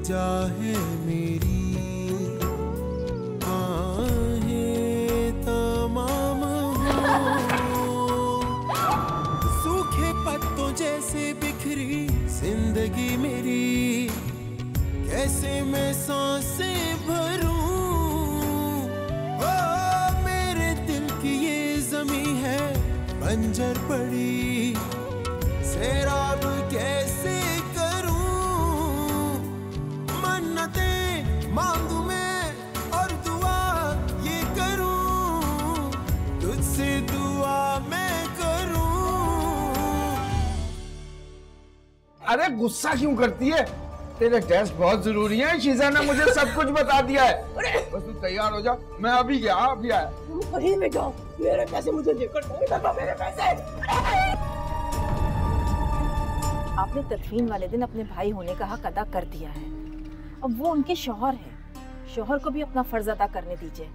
जा है मेरी, आहें तमाम हो, सूखे पत्तों जैसे बिखरी जिंदगी मेरी, कैसे मैं सांसें भरूं। ओ मेरे दिल की ये जमी है बंजर पड़ी, सैराब कैसे करूं। मन्नतें मांगू मैं और दुआ ये करूं, तुझसे दुआ मैं करूं। अरे गुस्सा क्यों करती है? तेरे टेस्ट बहुत जरूरी है। शीजा ने मुझे सब कुछ बता दिया है। बस तू तैयार हो जा, मैं अभी गया अभी आया। तुम कहीं में जाओ, मेरे पैसे मुझे देकर दो, मेरे पैसे। आपने तदफीन वाले दिन अपने भाई होने का हक अदा कर दिया है। अब वो उनके शौहर हैं, शौहर को भी अपना फर्ज अदा करने दीजिए।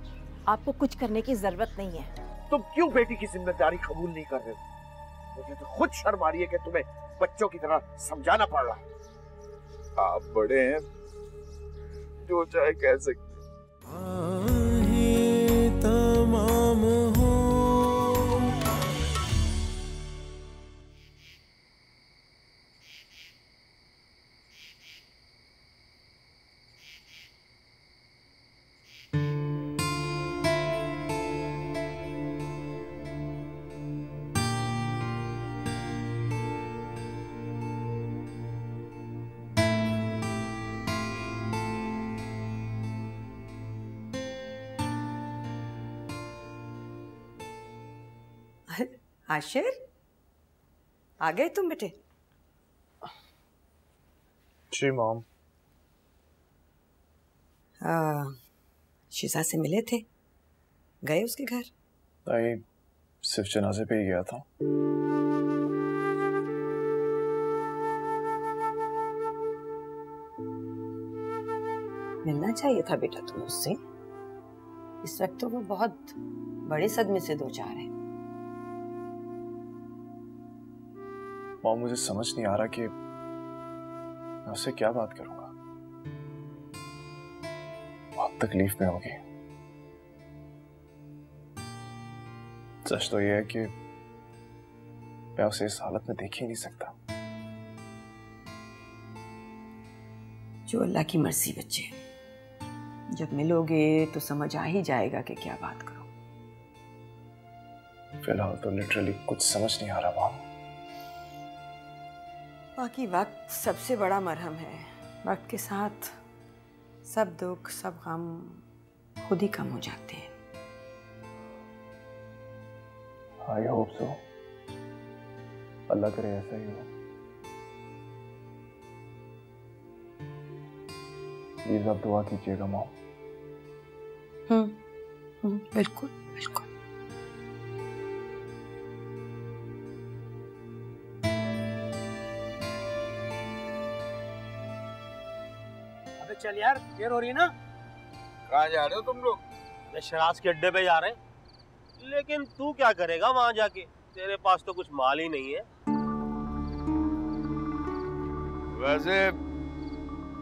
आपको कुछ करने की जरूरत नहीं है। तुम क्यों बेटी की जिम्मेदारी कबूल नहीं कर रहे हो? मुझे तो खुद शर्म आ रही है कि तुम्हें बच्चों की तरह समझाना पड़ रहा है। आप बड़े हैं, जो चाहे कह सकते। आहें तमाम हो, आशिर, आ गए तुम बेटे? जी मॉम। शीजा से मिले थे? गए उसके घर? नहीं, सिर्फ जनाजे पे ही गया था। मिलना चाहिए था बेटा तुम्हें उससे। इस वक्त तो वो बहुत बड़े सदमे से दो चार है। मॉम, मुझे समझ नहीं आ रहा कि मैं उससे क्या बात करूंगा। बहुत तकलीफ में होगी। सच तो यह है कि मैं उसे इस हालत में देख ही नहीं सकता। जो अल्लाह की मर्जी बच्चे, जब मिलोगे तो समझ आ ही जाएगा कि क्या बात करो। फिलहाल तो लिटरली कुछ समझ नहीं आ रहा मॉम। बाकी वक्त सबसे बड़ा मरहम है। वक्त के साथ सब दुख सब गम खुद ही कम हो जाते हैं। I hope so. अल्लाह करे ऐसा ही हो। प्लीज आप दुआ कीजिएगा मॉम। बिल्कुल बिल्कुल। चल यार, देर हो रही है ना। कहाँ जा रहे हो तुम लोग? अरे शराज के अड्डे पे जा रहे हैं। लेकिन तू क्या करेगा वहां जाके? तेरे पास तो कुछ माल ही नहीं है। वैसे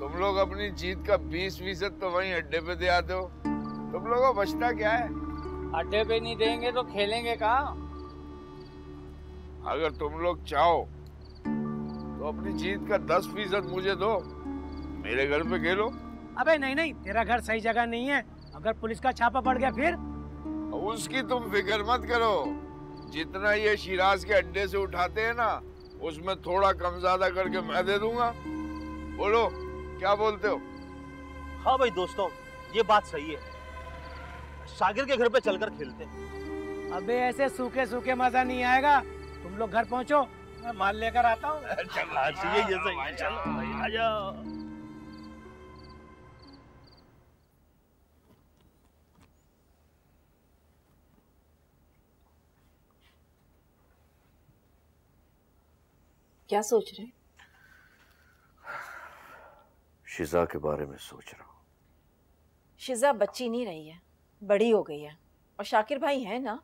तुम लोग अपनी जीत का 20% तो वहीं अड्डे पे दे आते हो। तुम लोगों को बचता क्या है? अड्डे पे नहीं देंगे तो खेलेंगे कहाँ? अगर तुम लोग चाहो तो अपनी जीत का 10% मुझे दो, मेरे घर पे खेलो। अबे नहीं नहीं, तेरा घर सही जगह नहीं है। अगर पुलिस का छापा पड़ गया फिर? उसकी तुम फिक्र मत करो। जितना ये शिराज के अड्डे से उठाते हैं ना, उसमें थोड़ा कम ज्यादा करके मैं दे दूंगा। बोलो क्या बोलते हो? हाँ भाई दोस्तों, ये बात सही है। शागिर के घर पे चलकर खेलते हैं। अबे ऐसे सूखे सूखे मजा नहीं आएगा। तुम लोग घर पहुंचो, मैं माल लेकर आता हूँ। चलो आ जाओ। क्या सोच रहे? शिजा के बारे में सोच रहा हूँ। शिजा बच्ची नहीं रही है, बड़ी हो गई है। और शाकिर भाई है ना,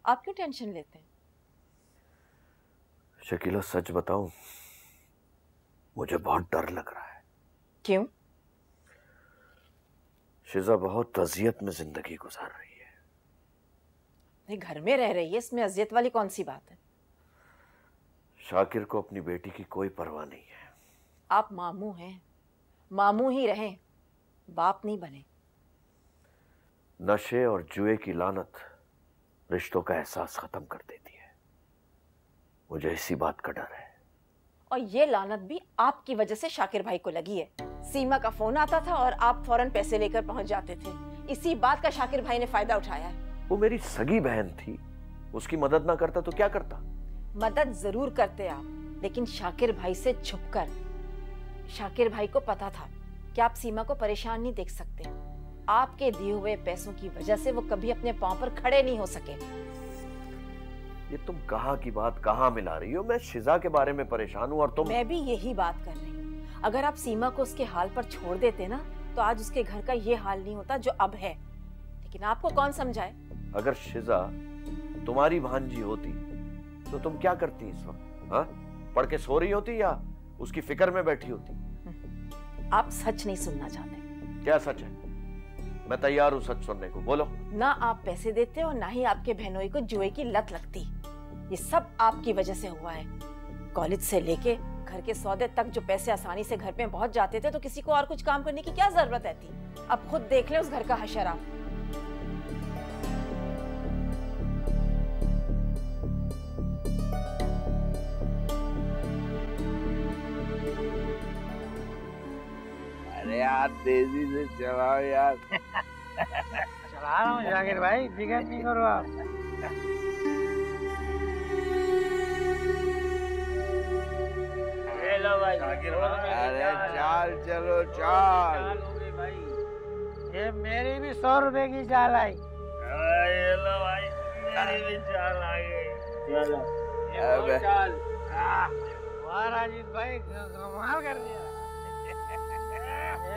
आप क्यों टेंशन लेते हैं? शकीला सच बताऊं, मुझे बहुत डर लग रहा है। क्यों? शिजा बहुत अजियत में जिंदगी गुजार रही है। नहीं, घर में रह रही है, इसमें अजियत वाली कौन सी बात है? शाकिर को अपनी बेटी की कोई परवाह नहीं है। आप मामू हैं, मामू ही रहें, बाप नहीं बने। नशे और जुए की लानत रिश्तों का एहसास खत्म कर देती है। मुझे इसी बात का डर है। और ये लानत भी आपकी वजह से शाकिर भाई को लगी है। सीमा का फोन आता था और आप फौरन पैसे लेकर पहुंच जाते थे। इसी बात का शाकिर भाई ने फायदा उठाया है। वो मेरी सगी बहन थी, उसकी मदद ना करता तो क्या करता? मदद जरूर करते आप, लेकिन शाकिर भाई से छुपकर। शाकिर भाई को पता था कि आप सीमा को परेशान नहीं देख सकते। आपके दिए हुए पैसों की वजह से वो कभी अपने पांव पर खड़े नहीं हो सके। ये तुम कहाँ की बात कहाँ मिला रही हो? मैं शिजा के बारे में परेशान हूँ और तुम। मैं भी यही बात कर रही हूँ। अगर आप सीमा को उसके हाल पर छोड़ देते ना, तो आज उसके घर का ये हाल नहीं होता जो अब है। लेकिन आपको कौन समझाए? अगर शिजा तुम्हारी भांजी होती तो तुम क्या करती इस वक्त? हाँ, पढ़ के सो रही होती या उसकी फिक्र में बैठी होती? आप सच नहीं सुनना चाहते। क्या सच है? मैं तैयार हूँ सच सुनने को, बोलो। ना आप पैसे देते और ना ही आपके बहनोई को जुए की लत लगती। ये सब आपकी वजह से हुआ है। कॉलेज से लेके घर के सौदे तक जो पैसे आसानी से घर पे पहुंच जाते थे, तो किसी को और कुछ काम करने की क्या जरूरत रहती? अब खुद देख ले उस घर का हशर आप। अरे यार तेजी से चलाओ यार। चला रहा हूँ जाकिर भाई, फिक्र नहीं करो आप। अरे चाल चलो चाल। ये मेरी भी 100 रुपए की चाल आई। ये लो भाई, मेरी भी चाल आ गई। चलो अबे वाह राजीव भाई, कमाल कर दिया।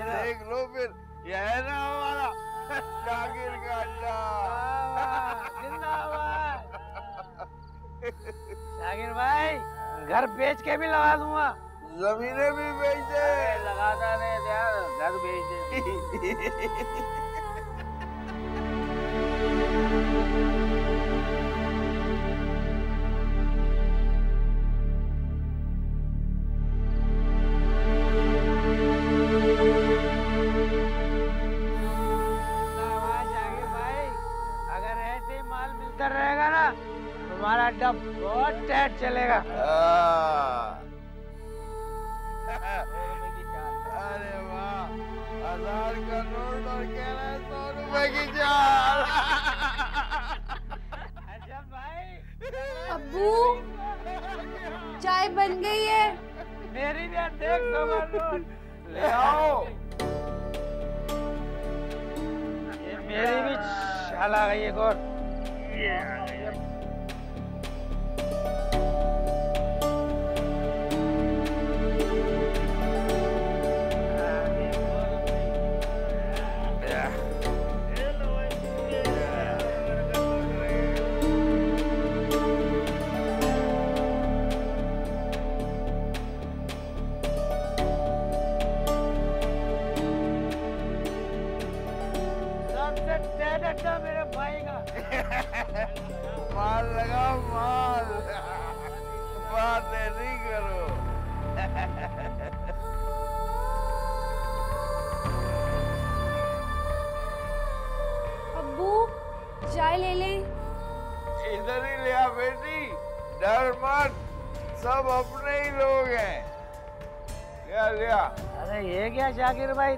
देख लो फिर, ये है ना हमारा शाकिर का अड्डा। जिंदाबाद। शाकिर भाई, घर बेच के भी लगा दूंगा। जमीनें भी बेच दे। लगाता रहे यार, घर बेच दे। रहेगा ना, तुम्हारा अड्डा बहुत टाइट चलेगा। अरे वाह, 1000 का नोट और कह रहा है 100 रुपए की चाल। अच्छा भाई। अब्बू, चाय बन गई है। मेरी भी देख 100 का नोट ले आओ। ये मेरी भी चाल आ गई एक और। मेरे भाई का माल लगाओ, माल। बातें नहीं करो। अब्बू, चाय ले ले। इधर ही लिया बेटी, डर मत, सब अपने ही लोग हैं। लिया लिया। अरे ये क्या शाकिर भाई?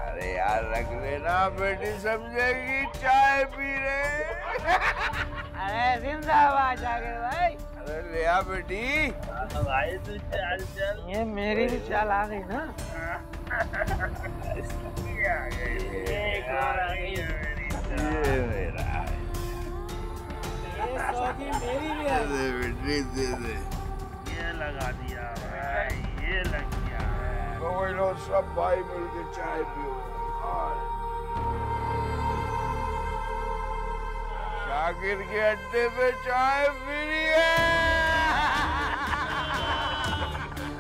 अरे यार रख लेना, बेटी समझेगी चाय पी रहे। अरे जिंदाबाद शाकिर भाई। अरे लिया बेटी। भाई तू चल चल। ये मेरी भी चाल आ गई ना। ये मेरा है। ये 100 की मेरी भी है। दे बेटी दे दे। ये लगा दिया भाई, ये लग गया। कोई लो, सब भाई मिलके चाय पियो। शाकिर के अड्डे पे चाय फ्री है।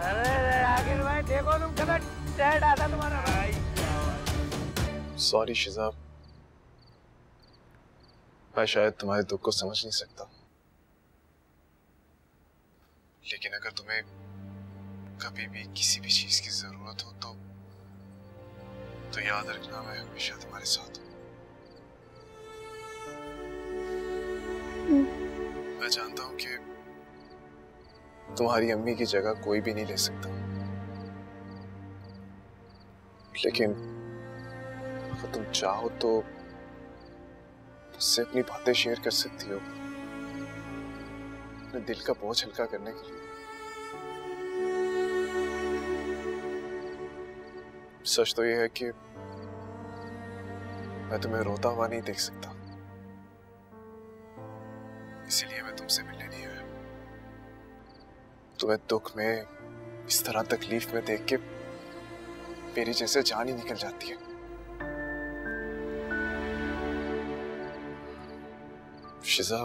अरे शाकिर भाई, देखो तुम कितना टाइट आता तुम्हारा भाई। सॉरी शिजा, मैं शायद तुम्हारे दुख को समझ नहीं सकता, लेकिन अगर तुम्हें कभी भी किसी भी चीज की जरूरत हो तो याद रखना मैं हमेशा तुम्हारे साथ हूँ। मैं जानता हूँ कि तुम्हारी अम्मी की जगह कोई भी नहीं ले सकता, लेकिन अगर तुम चाहो तो मुझसे अपनी बातें शेयर कर सकती हो, अपने दिल का बोझ हल्का करने के लिए। सच तो यह है कि मैं तुम्हें रोता हुआ नहीं देख सकता, इसीलिए मैं तुमसे मिलने नहीं आया। तुम्हें दुख में, इस तरह तकलीफ में देख के मेरी जैसे जान ही निकल जाती है। शिजा,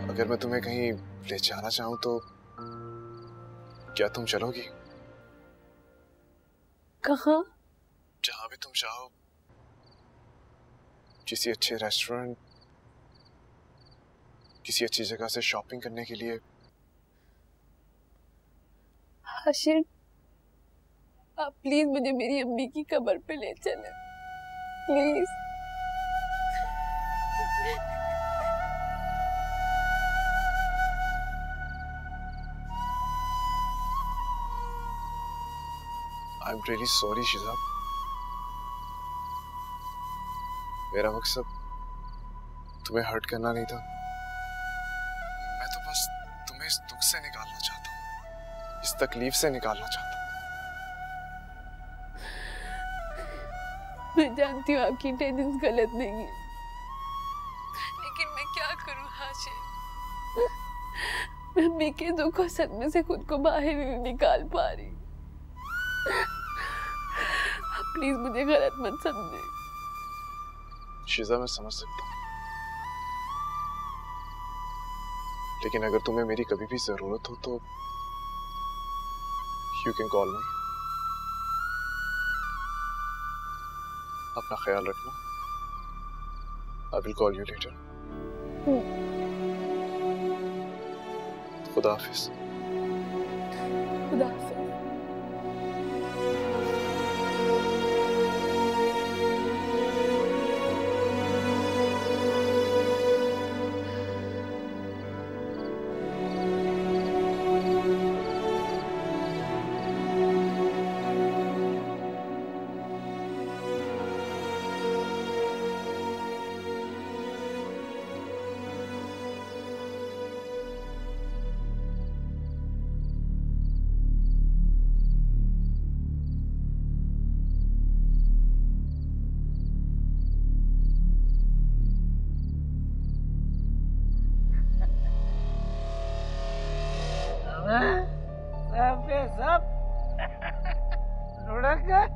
अगर मैं तुम्हें कहीं ले जाना चाहूं तो क्या तुम चलोगी? कहाँ? जहां भी तुम चाहो, किसी अच्छे रेस्टोरेंट, किसी अच्छी जगह से शॉपिंग करने के लिए। हाशिर, आप प्लीज मुझे मेरी अम्मी की कब्र पे ले चले, प्लीज। I'm really sorry शिजा, मेरा मकसद तुम्हें हर्ट करना नहीं था। मैं तो बस तुम्हें इस दुख से निकालना चाहता हूँ, इस तकलीफ से निकालना चाहता हूँ। मैं जानती हूँ आपकी इंटेंशंस गलत नहीं है, लेकिन मैं क्या करूँ हाशिर, मैं अम्मी के दुख और सदमे से खुद को बाहर नहीं निकाल पा रही। आप प्लीज मुझे गलत मत समझे। शिजा, मैं समझ सकता हूँ, लेकिन अगर तुम्हें मेरी कभी भी जरूरत हो तो यू कैन कॉल मी। अपना ख्याल रखना। I will call you later. खुदा हाफिज। खुदा हाफिज। सब लुढ़क गए।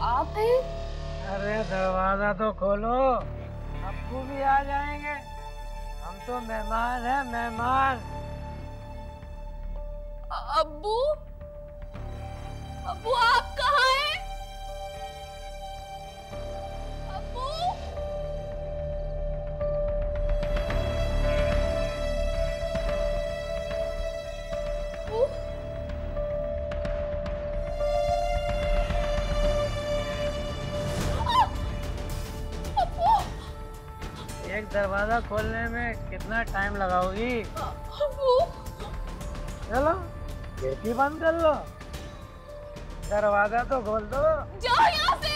आप हैं? अरे दरवाजा तो खोलो, अब्बू भी आ जाएंगे। हम तो मेहमान हैं, मेहमान। अब्बू, अब्बू आप कहाँ हैं? अब्बू, एक दरवाजा खोलने में कितना टाइम लगाओगी? अब्बू, चलो खिड़की बंद कर लो, दरवाजा तो खोल दो। जाओ यहाँ से।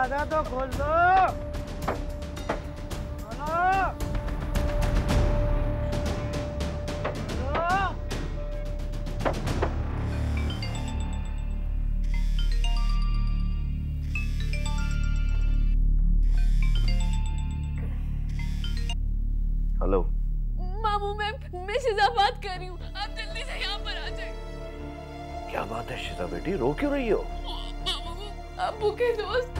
दरवाजा तो खोल दो। हेलो मामू, मैं शिजा बात कर रही हूँ, आप जल्दी से यहाँ पर आ जाए। क्या बात है शिजा बेटी, रो क्यों रही हो? मामू, अब्बू के दोस्त।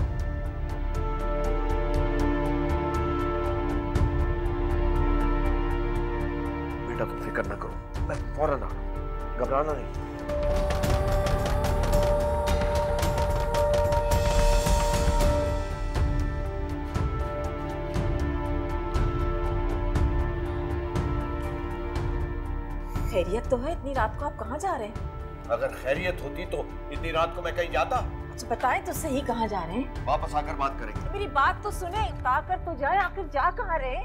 बेटा तुम फिक्र ना करो, मैं फौरन आ रहा हूं, घबराना नहीं। खैरियत तो है? इतनी रात को आप कहाँ जा रहे हैं? अगर खैरियत होती तो इतनी रात को मैं कहीं जाता? अच्छा बताएं तो सही, कहाँ जा रहे हैं? वापस आकर बात करेंगे। मेरी बात तो सुने, ताकर तो जाए, आखिर जा कहाँ रहे?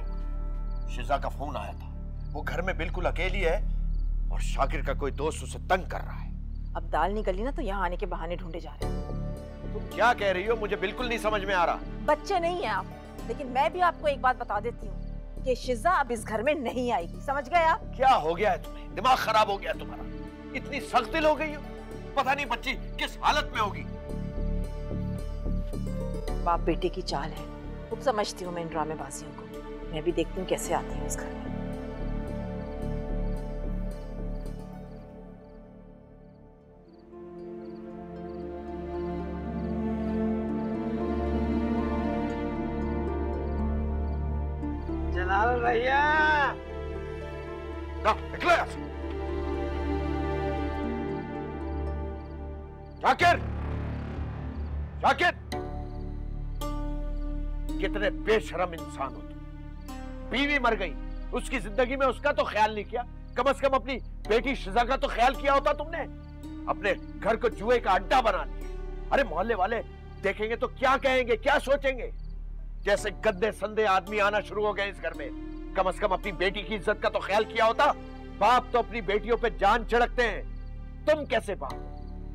शिजा का फोन आया था, वो घर में बिल्कुल अकेली है और शाकिर का कोई दोस्त उसे तंग कर रहा है। अब दाल निकली ना तो यहाँ आने के बहाने ढूंढे जा रहे हैं। तुम क्या कह रही हो, मुझे बिल्कुल नहीं समझ में आ रहा। बच्चे नहीं है आप, लेकिन मैं भी आपको एक बात बता देती हूँ कि शिजा अब इस घर में नहीं आएगी, समझ गए आप? क्या हो गया है तुम्हें, दिमाग खराब हो गया तुम्हारा? इतनी सख्त दिल हो गई हो, पता नहीं बच्ची किस हालत में होगी। बाप बेटे की चाल है, खूब समझती हूँ मैं इन ड्रामेबाजियों को। मैं भी देखती हूँ कैसे आती हूँ इस घर में। जलाल भैया, निकलो यहाँ से। शाकिर, शाकिर, कितने बेशरम इंसान हो तुम। बीवी मर गई, उसकी जिंदगी में उसका तो ख्याल नहीं किया, कम से कम अपनी बेटी शिजा का तो ख्याल किया होता तुमने। अपने घर को जुए का अड्डा बना लिया। अरे मोहल्ले वाले देखेंगे तो क्या कहेंगे, क्या सोचेंगे? जैसे गंदे संदे आदमी आना शुरू हो गए इस घर में। कम से कम अपनी बेटी की इज्जत का तो ख्याल किया होता। बाप तो अपनी बेटियों पे जान छिड़कते हैं, तुम कैसे बाप?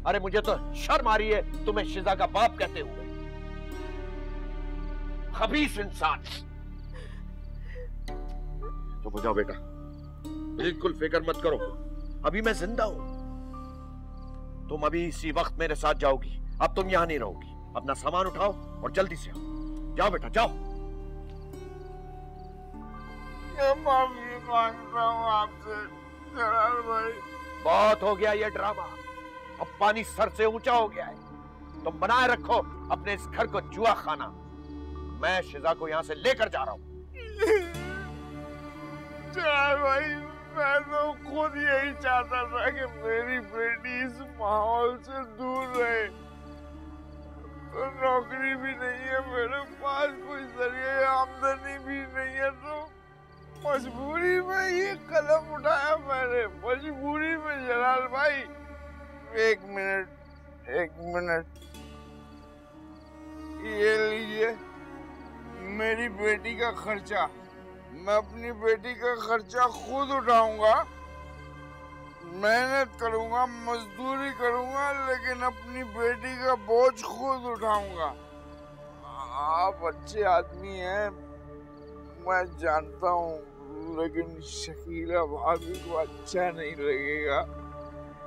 अरे मुझे तो शर्म आ रही है तुम्हें शिजा का बाप कहते हुए। खबीस इंसान। तो हो जाओ बेटा, बिल्कुल फिक्र मत करो, अभी मैं जिंदा हूं। तुम अभी इसी वक्त मेरे साथ जाओगी, अब तुम यहां नहीं रहोगी। अपना सामान उठाओ और जल्दी से आओ। जाओ बेटा जाओ। मैं माफी मांगता हूँ आपसे जलाल भाई। बहुत हो गया ये ड्रामा, अब पानी सर से ऊंचा हो गया है। तुम बनाए रखो अपने इस घर को जुआ खाना। मैं शिजा को यहाँ से लेकर जा रहा हूँ। जलाल भाई, मैं तो खुद यही चाहता था कि मेरी बेटी इस माहौल से दूर रहे। तो नौकरी भी नहीं है मेरे पास, कोई जरिए आमदनी भी नहीं है, तो मजबूरी में ये कदम उठाया मैंने, मजबूरी में। जलाल भाई एक मिनट, ये लीजिए मेरी बेटी का खर्चा। मैं अपनी बेटी का खर्चा खुद उठाऊंगा, मेहनत करूंगा, मजदूरी करूंगा, लेकिन अपनी बेटी का बोझ खुद उठाऊंगा। आप अच्छे आदमी हैं, मैं जानता हूँ, लेकिन शकीला भाभी को अच्छा नहीं लगेगा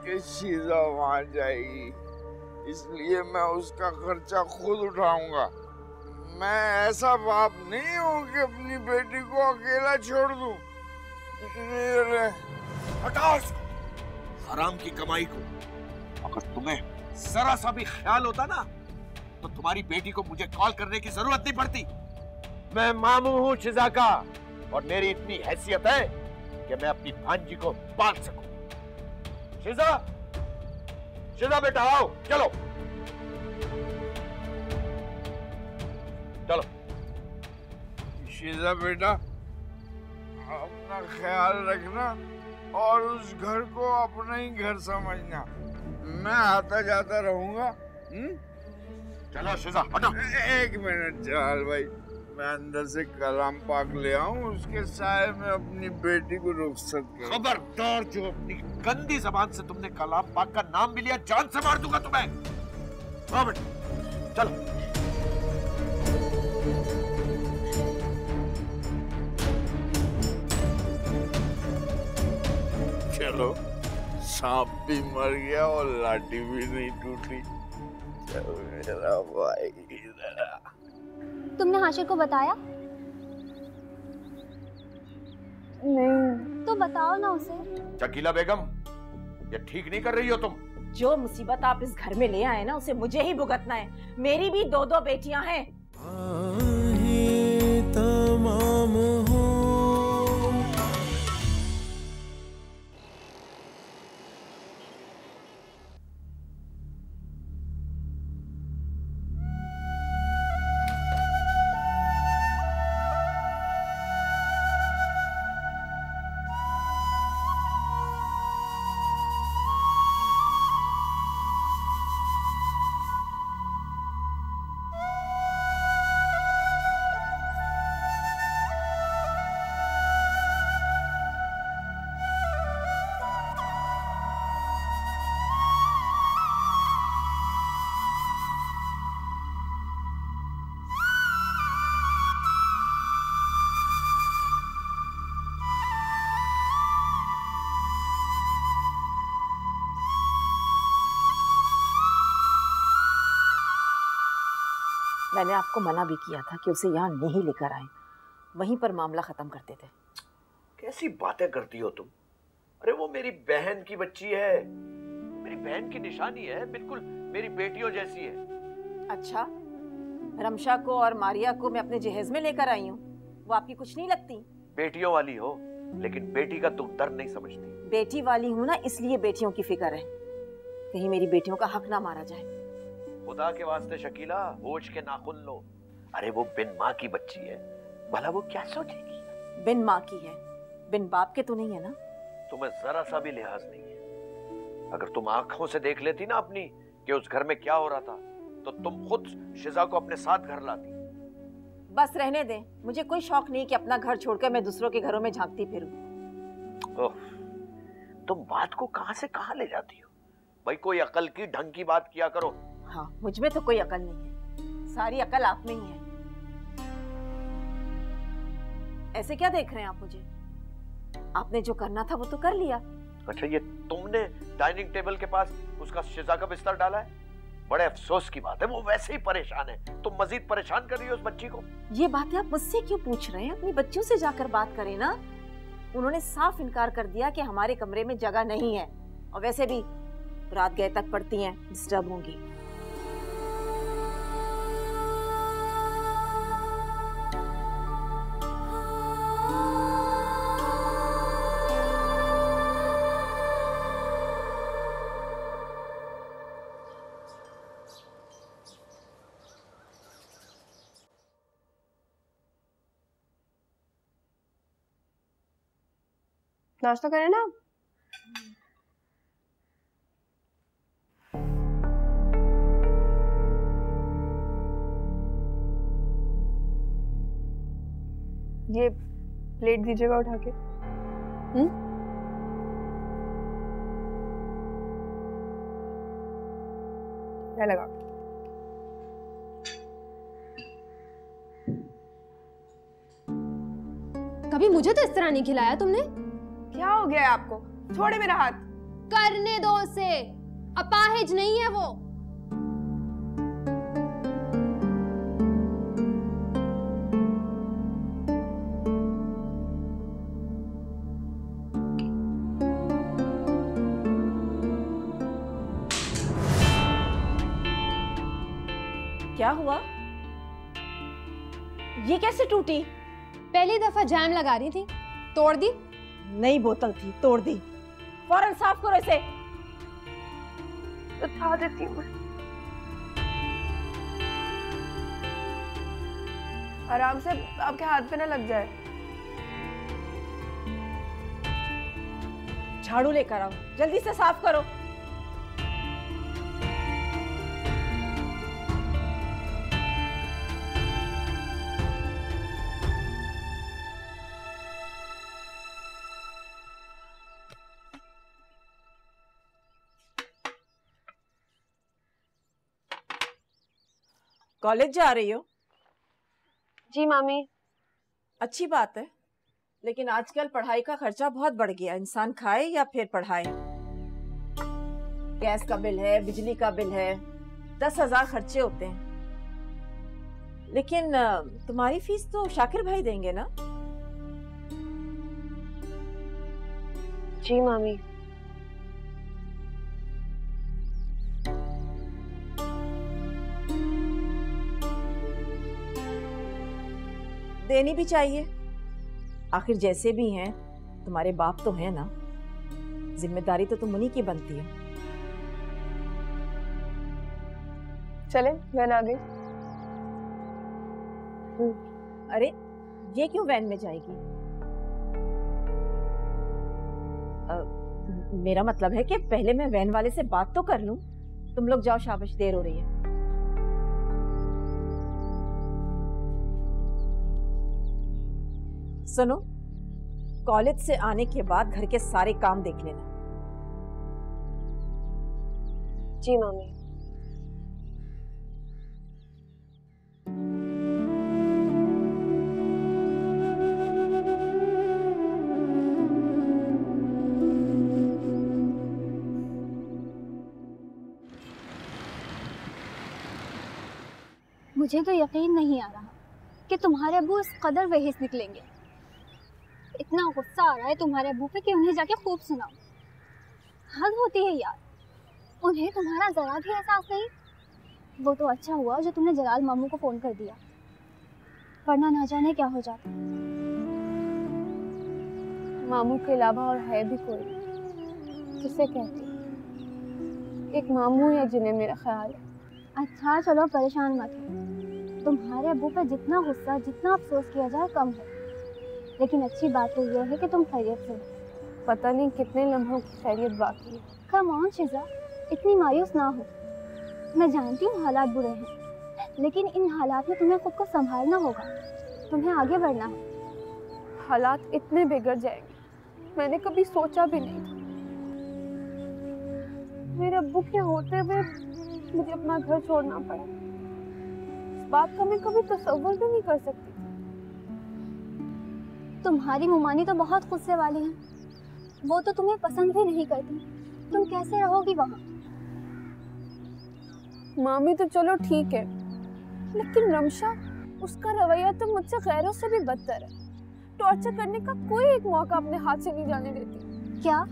कि शीजा वहां जाएगी, इसलिए मैं उसका खर्चा खुद उठाऊंगा। मैं ऐसा बाप नहीं हूँ कि अपनी बेटी को अकेला छोड़ दूं। हटाओ इसको, हराम की कमाई को। अगर तुम्हें जरा सा भी ख्याल होता ना तो तुम्हारी बेटी को मुझे कॉल करने की जरूरत नहीं पड़ती। मैं मामू हूँ शिजा का और मेरी इतनी हैसियत है कि मैं अपनी भांजी को पाल सकूं। शिजा, शिजा बेटा आओ, चलो चलो। शीजा बेटा, अपना ख्याल रखना और उस घर को अपना ही घर समझना। मैं आता जाता रहूंगा। चलो शिजा हटो। एक मिनट जलाल भाई, मैं अंदर से कलाम पाक ले आऊं, उसके साए में अपनी बेटी को रुखसत कर। खबरदार, जो अपनी गंदी जबान से तुमने कलाम पाक का नाम भी लिया, जान से मार दूंगा तुम्हें। हाँ बेटा चलो। चलो, सांप भी मर गया और लाठी भी नहीं टूटी। मेरा भाई तुमने हाशिर को बताया? नहीं। तो बताओ ना उसे। शकीला बेगम, ये ठीक नहीं कर रही हो तुम। जो मुसीबत आप इस घर में ले आए ना, उसे मुझे ही भुगतना है। मेरी भी 2-2 बेटियां हैं। तमाम हो मैंने आपको मना भी किया था कि उसे यहाँ नहीं लेकर आए, वहीं पर मामला खत्म करते थे। कैसी बातें करती हो तुम? अरे वो मेरी बहन की बच्ची है, मेरी बहन की निशानी है, बिल्कुल मेरी बेटियों जैसी है। अच्छा, रमशा को और मारिया को मैं अपने जहेज में लेकर आई हूँ, वो आपकी कुछ नहीं लगती? बेटियों वाली हो, लेकिन बेटी का तुम दर्द नहीं समझती। बेटी वाली हूँ ना, इसलिए बेटियों की फिक्र है, कहीं मेरी बेटियों का हक ना मारा जाए। खुदा के वास्ते शकीला, होश के नाखून लो। अरे वो बिन माँ की बच्ची है, भला वो क्या सोचेगी? बिन माँ की है, बिन बाप के तो नहीं है ना? तुम्हें जरा सा भी लिहाज नहीं है। अगर तुम आंखों से देख लेती ना अपनी कि उस घर में क्या हो रहा था, तो तुम खुद शिजा को अपने साथ घर लाती। बस रहने दें, मुझे कोई शौक नहीं कि अपना घर छोड़कर मैं दूसरों के घरों में झांकती फिरूं। ओह, तुम बात को कहां से कहां ले जाती हो? भाई कोई अकल की ढंग की बात किया करो। हाँ, मुझ में तो कोई अकल नहीं है, सारी अकल आप में ही है। ऐसे क्या देख रहे हैं आप मुझे? आपने जो करना था वो तो कर लिया। अच्छा, ये तुमने डाइनिंग टेबल के पास उसका शिजा का बिस्तर डाला है? बड़े अफसोस की बात है, वो वैसे ही परेशान है, तुम मजीद परेशान कर रही हो उस बच्ची को। ये बातें आप मुझसे क्यों पूछ रहे हैं? अपनी बच्चियों से जाकर बात करें ना। उन्होंने साफ इनकार कर दिया कि हमारे कमरे में जगह नहीं है, और वैसे भी रात गए तक पड़ती हैं, डिस्टर्ब होंगी। नाश्ता करें ना? ये प्लेट दीजिएगा उठा के। क्या लगा? कभी मुझे तो इस तरह नहीं खिलाया तुमने। क्या हो गया है आपको? छोड़े मेरा हाथ। करने दो उसे, अपाहिज नहीं है वो। क्या हुआ? ये कैसे टूटी? पहली दफा जैम लगा रही थी, तोड़ दी। नई बोतल थी, तोड़ दी। फौरन साफ करो इसे। उठा देती हूँ। आराम से, आपके हाथ पे ना लग जाए। झाड़ू लेकर आओ, जल्दी से साफ करो। कॉलेज जा रही हो? जी मामी। अच्छी बात है, लेकिन आजकल पढ़ाई का खर्चा बहुत बढ़ गया। इंसान खाए या फिर पढ़ाए। गैस का बिल है, बिजली का बिल है, 10,000 खर्चे होते हैं। लेकिन तुम्हारी फीस तो शाकिर भाई देंगे ना? जी मामी। देनी भी चाहिए, आखिर जैसे भी हैं तुम्हारे बाप तो हैं ना। जिम्मेदारी तो तुम उन्हीं की बनती है। चले, वैन आ गई। अरे ये क्यों वैन में जाएगी? मेरा मतलब है कि पहले मैं वैन वाले से बात तो कर लूं। तुम लोग जाओ, शाबाश, देर हो रही है। सुनो, कॉलेज से आने के बाद घर के सारे काम देख लेना। जी मामी। मुझे तो यकीन नहीं आ रहा कि तुम्हारे अब्बू इस कदर बेहिस निकलेंगे। इतना गुस्सा आ रहा है तुम्हारे अब्बू पे कि उन्हें जाके खूब सुनाओ। हद होती है यार, उन्हें तुम्हारा जरा भी एहसास नहीं। वो तो अच्छा हुआ जो तुमने जलाल मामू को फोन कर दिया, वरना ना जाने क्या हो जाता। मामू के अलावा और है भी कोई? किसे कहती? एक मामू या जिन्हें मेरा ख्याल है। अच्छा चलो, परेशान मत हो। तुम्हारे अब्बू पे जितना गुस्सा, जितना अफसोस किया जाए कम है। लेकिन अच्छी बात तो यह है कि तुम खैरियत से हो। पता नहीं कितने लम्हों की खैरियत बाकी है। कम ऑन शिजा, इतनी मायूस ना हो। मैं जानती हूँ हालात बुरे हैं, लेकिन इन हालात में तुम्हें खुद को संभालना होगा। तुम्हें आगे बढ़ना है। हालात इतने बिगड़ जाएंगे मैंने कभी सोचा भी नहीं था। मेरे अब्बू के होते हुए मुझे अपना घर छोड़ना पड़ा। इस बात का मैं कभी तसव्वुर भी नहीं कर सकती। तुम्हारी मुमानी तो बहुत गुस्से वाली है। वो तो तुम्हें पसंद भी नहीं करती। तुम कैसे रहोगी वहाँ? मामी तो चलो ठीक है, लेकिन रमशा, उसका रवैया तो मुझसे गैरों से भी बदतर है। टॉर्चर करने का कोई एक मौका अपने हाथ से नहीं जाने देती। क्या?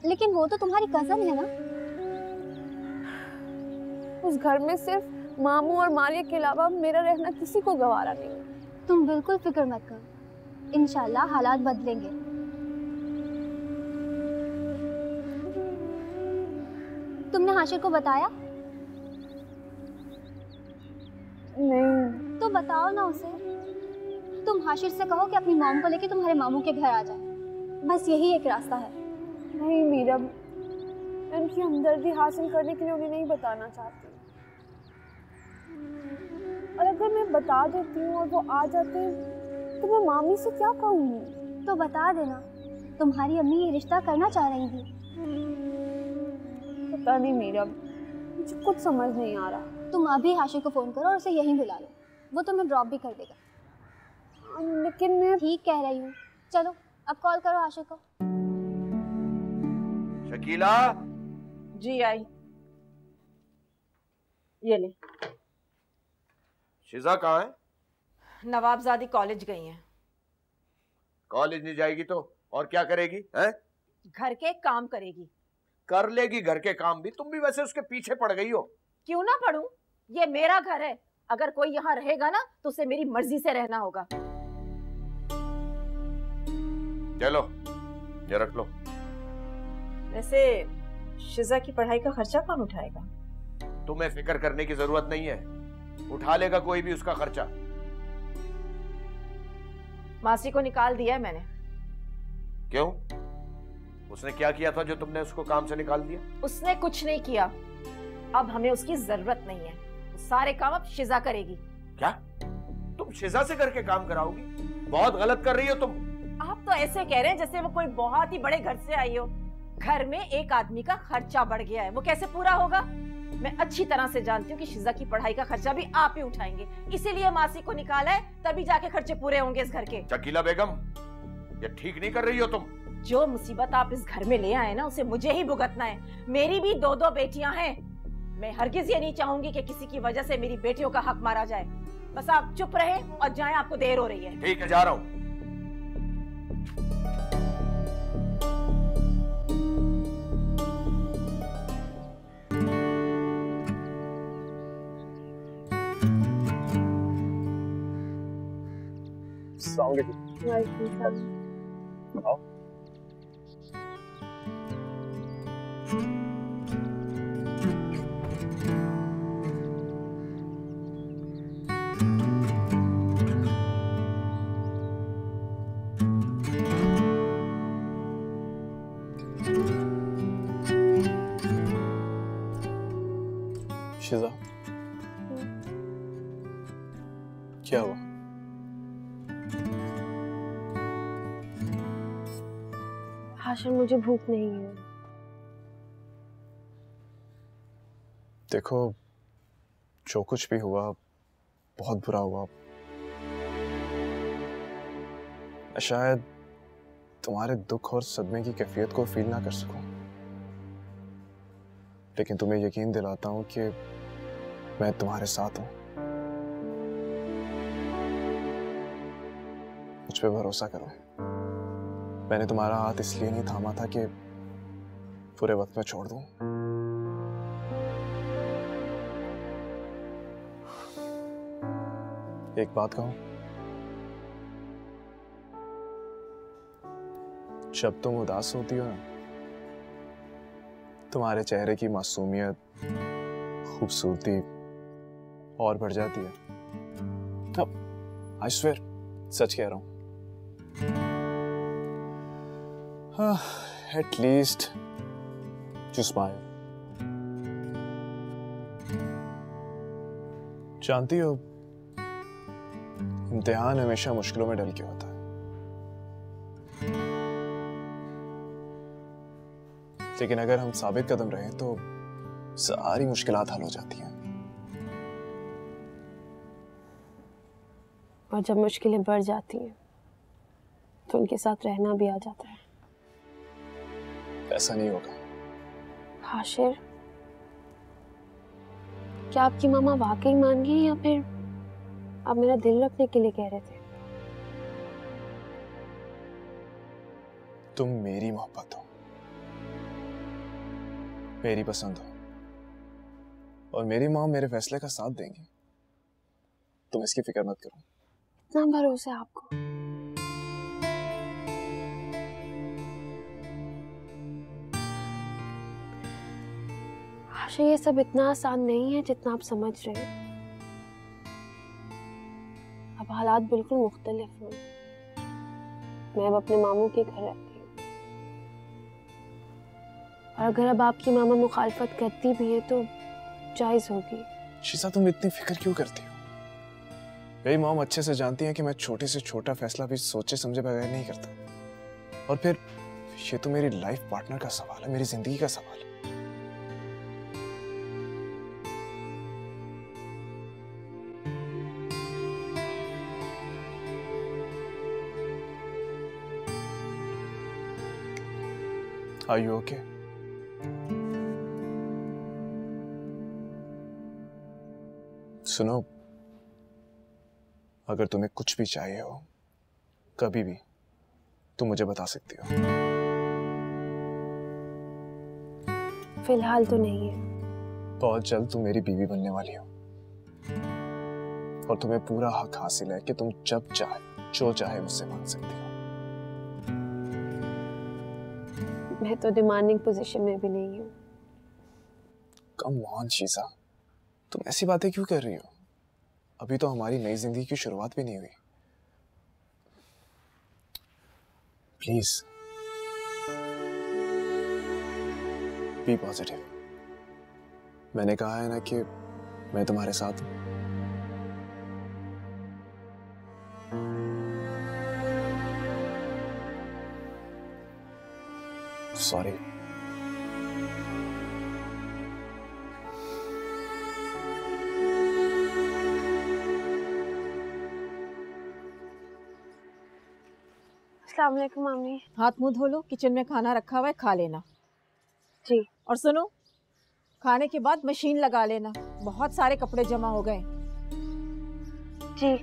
लेकिन वो तो तुम्हारी कजन है ना? उस घर में सिर्फ मामू और मारिया के अलावा मेरा रहना किसी को गवारा नहीं। तुम बिल्कुल फिक्र मत करो, इंशाल्लाह हालात बदलेंगे। तुमने हाशिर को बताया? नहीं। तो बताओ ना उसे। तुम हाशिर से कहो कि अपनी मॉम को लेके तुम्हारे मामू के घर आ जाए। बस यही एक रास्ता है। नहीं मीरा, मैं उनकी हमदर्दी हासिल करने के लिए उन्हें नहीं बताना चाहती। और अगर मैं बता देती हूँ और वो आ जाते हैं तो मैं मामी से क्या कहूँगी? तो बता देना, तुम्हारी अम्मी ये रिश्ता करना चाह रही थी। पता नहीं मीरा, मुझे कुछ समझ नहीं आ रहा। तुम अभी हाशिर को फोन करो और उसे यहीं बुला लो। वो तुम्हें ड्रॉप भी कर देगा। लेकिन मैं ठीक कह रही हूँ। चलो अब कॉल करो हाशिर को। शकीला। जी आई। ये ले। शिजा कहाँ है? नवाबजादी कॉलेज गई हैं। कॉलेज नहीं जाएगी तो और क्या करेगी? हैं? घर के काम करेगी। कर लेगी घर के काम भी। तुम भी वैसे उसके पीछे पड़ गई हो। क्यों ना पढ़ूं? ये मेरा घर है। अगर कोई यहाँ रहेगा ना तो उसे मेरी मर्जी से रहना होगा। चलो ये रख लो। वैसे शिजा की पढ़ाई का खर्चा कौन उठाएगा? तुम्हें फिक्र करने की जरूरत नहीं है, उठा लेगा कोई भी उसका खर्चा। मासी को निकाल दिया है मैंने। क्यों? उसने क्या किया था जो तुमने उसको काम से निकाल दिया? उसने कुछ नहीं किया। अब हमें उसकी जरूरत नहीं है। सारे काम अब शिजा करेगी। क्या? तुम शिजा से करके काम कराओगी? बहुत गलत कर रही हो तुम। आप तो ऐसे कह रहे हैं जैसे वो कोई बहुत ही बड़े घर से आई हो। घर में एक आदमी का खर्चा बढ़ गया है, वो कैसे पूरा होगा? मैं अच्छी तरह से जानती हूँ कि शिजा की पढ़ाई का खर्चा भी आप ही उठाएंगे, इसीलिए मासी को निकाला है, तभी जाके खर्चे पूरे होंगे इस घर के। शकीला बेगम, ये ठीक नहीं कर रही हो तुम। जो मुसीबत आप इस घर में ले आए ना, उसे मुझे ही भुगतना है। मेरी भी 2 बेटियां हैं। मैं हरगिज ये नहीं चाहूंगी कि किसी की वजह से मेरी बेटियों का हक मारा जाए। बस आप चुप रहे और जाएं, आपको देर हो रही है। ठीक है, जा रहा हूँ। शिजा, क्या हुआ? हाशिर, मुझे भूख नहीं है। देखो, जो कुछ भी हुआ बहुत बुरा हुआ। मैं शायद तुम्हारे दुख और सदमे की कैफियत को फील ना कर सकूं, लेकिन तुम्हें यकीन दिलाता हूं कि मैं तुम्हारे साथ हूं। मुझ पे भरोसा करो। मैंने तुम्हारा हाथ इसलिए नहीं थामा था कि पूरे वक्त में छोड़ दूं। एक बात कहूं, जब तुम उदास होती हो ना, तुम्हारे चेहरे की मासूमियत, खूबसूरती और बढ़ जाती है। अब आई स्वेयर, सच कह रहा हूं। At least to smile. जानती हो, इम्तिहान हमेशा मुश्किलों में डल के होता है। लेकिन अगर हम साबित कदम रहें तो सारी मुश्किलात हल हो जाती हैं। और जब मुश्किलें बढ़ जाती हैं तो उनके साथ रहना भी आ जाता है। ऐसा नहीं होगा। हाशिर, क्या आपकी मामा वाकई मान गई या फिर आप मेरा दिल रखने के लिए कह रहे थे? तुम मेरी मोहब्बत हो, मेरी पसंद हो, और मेरी माँ मेरे फैसले का साथ देंगी। तुम इसकी फिक्र मत करो। इतना भरोसा है आपको? आशा, ये सब इतना आसान नहीं है जितना आप समझ रहे हैं। अब हालात बिल्कुल मुख्तलिफ हैं। मैं अब अपने मामू के घर रहती हूँ, और अगर अब आपकी मामा मुखालफत करती भी है तो जायज होगी। शीजा, तुम इतनी फिक्र क्यों करती हो? मेरी मॉम अच्छे से जानती है कि मैं छोटे से छोटा फैसला भी सोचे समझे बगैर नहीं करता। और फिर ये तो मेरी लाइफ पार्टनर का सवाल है, मेरी जिंदगी का सवाल है। Are you okay? सुनो, अगर तुम्हें कुछ भी चाहिए हो, कभी भी, तुम मुझे बता सकती हो। फिलहाल तो नहीं है। बहुत जल्द तुम मेरी बीवी बनने वाली हो, और तुम्हें पूरा हक हासिल है कि तुम जब चाहे, जो चाहे मुझसे मांग सकती हो। मैं तो डिमांडिंग पोजीशन में भी नहीं हूँ। कम ऑन शीजा, तुम ऐसी बातें क्यों कर रही हो? अभी तो हमारी नई जिंदगी की शुरुआत भी नहीं हुई। Please be positive. मैंने कहा है ना कि मैं तुम्हारे साथ हूं। सॉरी। अस्सलाम वालेकुम मामी। हाथ मुंह धो लो, किचन में खाना रखा हुआ है, खा लेना। जी। और सुनो, खाने के बाद मशीन लगा लेना, बहुत सारे कपड़े जमा हो गए। जी।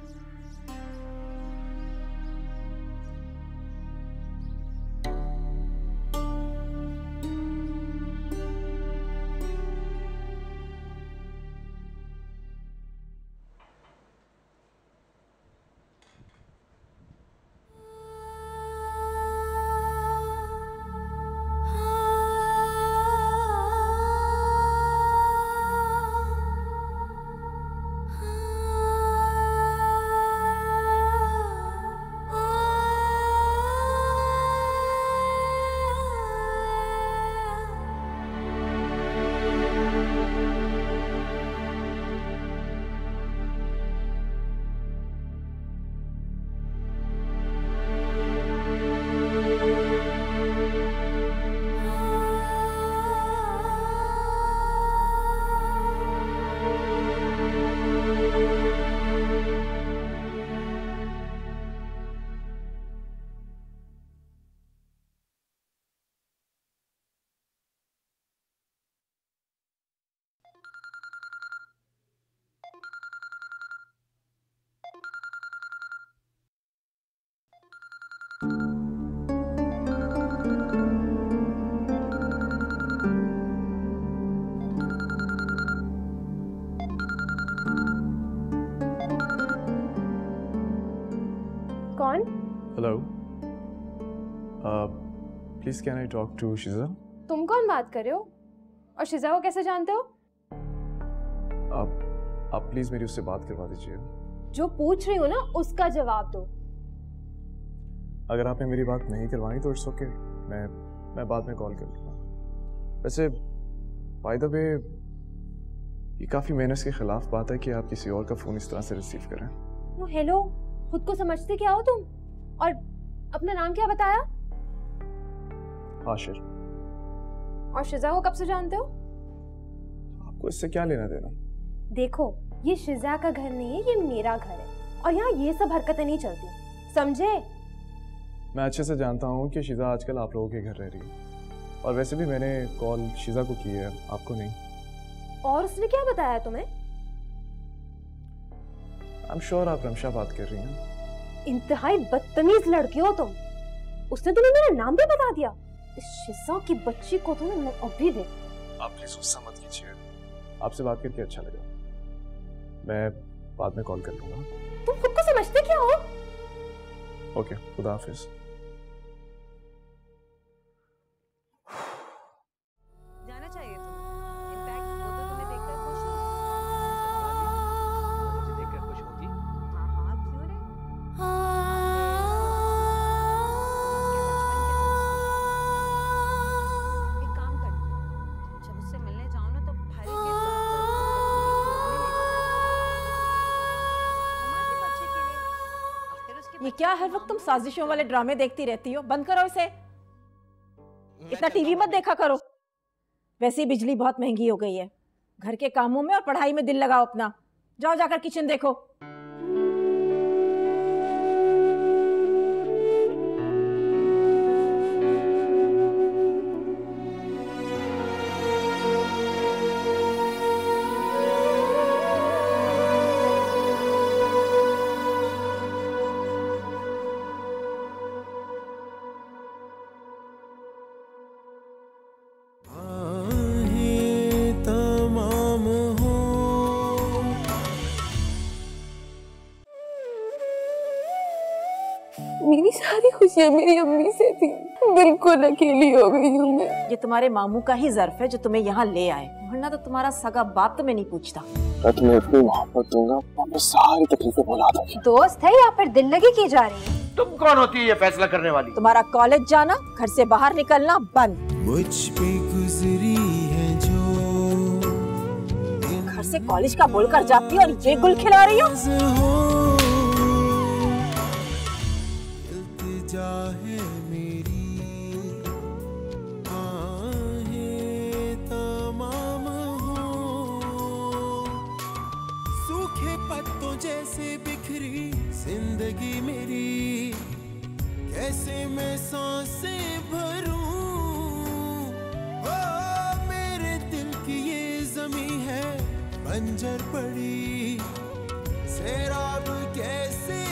कौन? Hello, please can I talk to Shiza? तुम कौन बात कर रहे हो? और शिजा को कैसे जानते हो? आप प्लीज मेरी उससे बात करवा दीजिए। जो पूछ रही हो ना उसका जवाब दो। अगर आपने मेरी बात नहीं करवानी तो इट्स ओके, मैं बाद में कॉल कर लूँगा। वैसे बाय द वे, ये काफ़ी मेहनत के खिलाफ बात है कि आप किसी और का फ़ोन इस तरह से रिसीव करें। हेलो, खुद को समझते क्या हो तुम? और अपना नाम क्या बताया? आशिर। और शिजा को कब से जानते हो? आपको इससे क्या लेना देना? देखो, ये शिजा का घर नहीं है, ये मेरा घर है और यहाँ ये सब हरकतें नहीं चलती, समझे? मैं अच्छे से जानता हूँ कि शिजा आजकल आप लोगों के घर रह रही है, और वैसे भी मैंने कॉल शिजा को की है, आपको नहीं। और उसने क्या बताया तुम्हें? आई एम श्योर आप रमशा बात कर रही हैं। इंतहाई बदतमीज लड़की हो तुम। उसने तुम्हें मेरा नाम भी बता दिया। इस शिजा की बच्ची को तो मैं अभी दे। आप प्लीज गुस्सा मत कीजिए, आपसे बात करके अच्छा लगा। मैं बाद में कॉल कर लूंगा। तुम खुद को समझते क्या हो? ओके, खुदा हाफिज। जाना चाहिए तुम्हें। इनफैक्ट वो तो तुम्हें देखकर खुश हो। मुझे देखकर खुश होगी? हाँ हाँ, क्यों नहीं? एक काम कर, जब उससे मिलने जाओ ना तो भारी के साथ बच्चे के लिए आखिर उसके। ये क्या हर वक्त तुम साजिशों वाले ड्रामे देखती रहती हो? बंद करो इसे। इतना टीवी मत देखा करो। वैसे ही बिजली बहुत महंगी हो गई है। घर के कामों में और पढ़ाई में दिल लगाओ अपना। जाओ जाकर किचन देखो। मेरी सारी खुशियाँ मेरी अम्मी से थी, बिल्कुल अकेली हो गई हूँ मैं। ये तुम्हारे मामू का ही ज़र्फ है जो तुम्हें यहाँ ले आए, वरना तो तुम्हारा सगा बाप तुम्हें नहीं पूछता। मैं तुम्हें इतनी मोहब्बत दूंगा, मैं सारी तकलीफें भुला दूंगा। दोस्त है या फिर दिल लगी की जा रही है? तुम कौन होती है ये फैसला करने वाली? तुम्हारा कॉलेज जाना, घर से बाहर निकलना बंद। मुझ पे गुजरी है जो घर से कॉलेज का बोलकर जाती हो और ये गुल खिला रही हो। इल्तिजा है मेरी, आहें तमाम हो, सूखे पत्तों जैसे बिखरी जिंदगी मेरी, कैसे मैं सांसें भरूं। ओ मेरे दिल की ये ज़मीं है बंजर पड़ी, सैराब कैसे